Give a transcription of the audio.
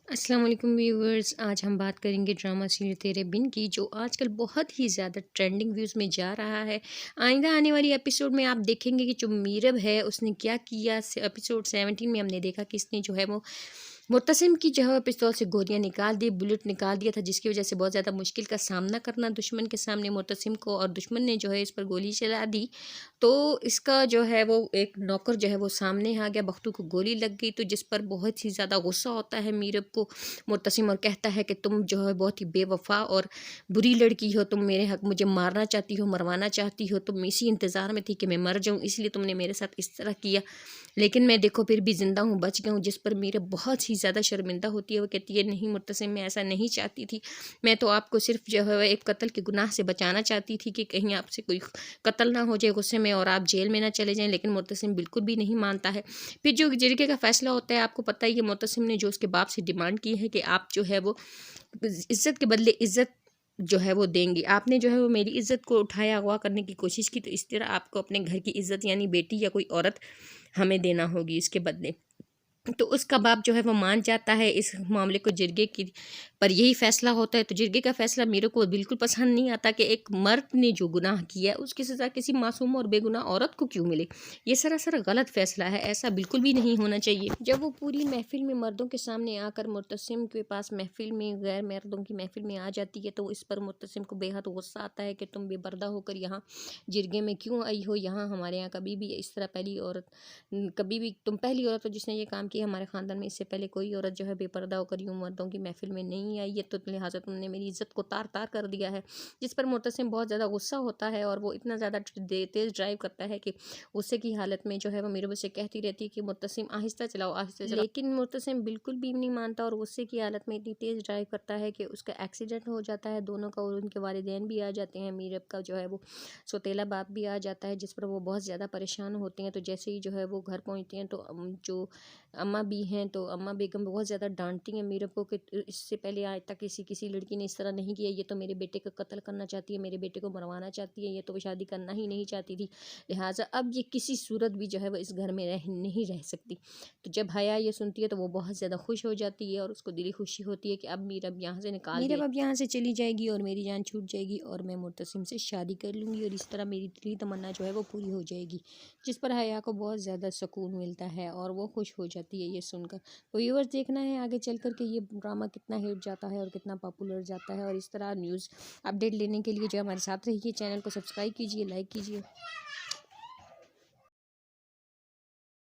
अस्सलाम वालेकुम व्यूअर्स। आज हम बात करेंगे ड्रामा सीरियल तेरे बिन की, जो आजकल बहुत ही ज़्यादा ट्रेंडिंग व्यूज़ में जा रहा है। आइंदा आने वाली एपिसोड में आप देखेंगे कि जो मीरब है उसने क्या किया। एपिसोड 17 में हमने देखा कि इसने जो है वो मुर्तसिम की जो है पिस्तौल से गोलियां निकाल दी, बुलेट निकाल दिया था, जिसकी वजह से बहुत ज़्यादा मुश्किल का सामना करना दुश्मन के सामने मुर्तसिम को, और दुश्मन ने जो है इस पर गोली चला दी। तो इसका जो है वो एक नौकर जो है वो सामने आ गया, बख्तू को गोली लग गई, तो जिस पर बहुत ही ज़्यादा गुस्सा होता है मीरब को मुर्तसिम, और कहता है कि तुम जो है बहुत ही बेवफा और बुरी लड़की हो, तुम मेरे हक मुझे मारना चाहती हो, मरवाना चाहती हो, तुम इसी इंतज़ार में थी कि मैं मर जाऊँ, इसलिए तुमने मेरे साथ इस तरह किया, लेकिन मैं देखो फिर भी ज़िंदा हूँ, बच गया हूँ। जिस पर मीरब बहुत ही ज़्यादा शर्मिंदा होती है। वो कहती है नहीं मुर्तसिम, मैं ऐसा नहीं चाहती थी, मैं तो आपको सिर्फ जो है एक कत्ल के गुनाह से बचाना चाहती थी कि कहीं आपसे कोई कत्ल ना हो जाए गुस्से में और आप जेल में ना चले जाएं। लेकिन मुर्तसिम बिल्कुल भी नहीं मानता है। फिर जो जिरगे का फैसला होता है, आपको पता ही है मुर्तसिम ने जो उसके बाप से डिमांड की है कि आप जो है वो इज्जत के बदले इज्जत जो है वो देंगी। आपने जो है वो मेरी इज्जत को उठाया अगवा करने की कोशिश की, तो इस तरह आपको अपने घर की इज्जत यानी बेटी या कोई औरत हमें देना होगी इसके बदले। तो उसका बाप जो है वो मान जाता है इस मामले को जिरगे की पर यही फैसला होता है। तो जिरगे का फैसला मेरे को बिल्कुल पसंद नहीं आता कि एक मर्द ने जो गुनाह किया है उसकी सज़ा किसी मासूम और बेगुनाह औरत को क्यों मिले। ये सरासर गलत फैसला है, ऐसा बिल्कुल भी नहीं होना चाहिए। जब वो पूरी महफिल में मर्दों के सामने आकर मुर्तसिम के पास महफिल में गैर मर्दों की महफिल में आ जाती है, तो इस पर मुर्तसिम को बेहद गुस्सा आता है कि तुम बेपर्दा होकर यहाँ जिरगे में क्यों आई हो। यहाँ हमारे यहाँ कभी भी इस तरह पहली औरत कभी भी तुम पहली औरत हो जिसने ये काम किया। हमारे ख़ानदान में इससे पहले कोई औरत जो है बेपर्दा होकर यूँ मर्दों की महफिल में नहीं आई है, तो लिहाजा तुमने मेरी इज़्ज़त को तार तार कर दिया है। जिस पर मुर्तसिम बहुत ज़्यादा गुस्सा होता है, और वो इतना ज़्यादा तेज़ ड्राइव करता है कि गुस्से की हालत में जो है वो मेरे से कहती रहती है कि मुर्तसिम आहिस्ता चलाओ, आहिस्ता चलाओ। लेकिन मुर्तसिम बिल्कुल भी नहीं मानता, और गुस्से की हालत में इतनी तेज़ ड्राइव करता है कि उसका एक्सीडेंट हो जाता है दोनों का, और उनके वालिदैन भी आ जाते हैं। मीरब का जो है वो सौतेला बाप भी आ जाता है, जिस पर वो बहुत ज़्यादा परेशान होती हैं। तो जैसे ही जो है वो घर पहुँचती हैं, तो जो अम्मा भी हैं, तो अम्मा बेगम बहुत ज़्यादा डांटती हैं मीरब को कि इससे पहले आज तक किसी किसी लड़की ने इस तरह नहीं किया, ये तो मेरे बेटे का कत्ल करना चाहती है, मेरे बेटे को मरवाना चाहती है, ये तो वो शादी करना ही नहीं चाहती थी, लिहाजा अब ये किसी सूरत भी जो है वो इस घर में नहीं रह सकती। तो जब हया ये सुनती है तो वो बहुत ज़्यादा खुश हो जाती है, और उसको दिली खुशी होती है कि अब मीरब यहाँ से निकाल मीरब अब यहाँ से चली जाएगी और मेरी जान छूट जाएगी, और मैं मुर्तसिम से शादी कर लूँगी, और इस तरह मेरी दिली तमन्ना जो है वो पूरी हो जाएगी। जिस पर हया को बहुत ज़्यादा सुकून मिलता है, और वो खुश हो जाती है ये सुनकर। तो व्यूअर्स, देखना है आगे चल कर के ये ड्रामा कितना हिट जाता है और कितना पॉपुलर जाता है, और इस तरह न्यूज़ अपडेट लेने के लिए जो हमारे साथ रहिए, चैनल को सब्सक्राइब कीजिए, लाइक कीजिए।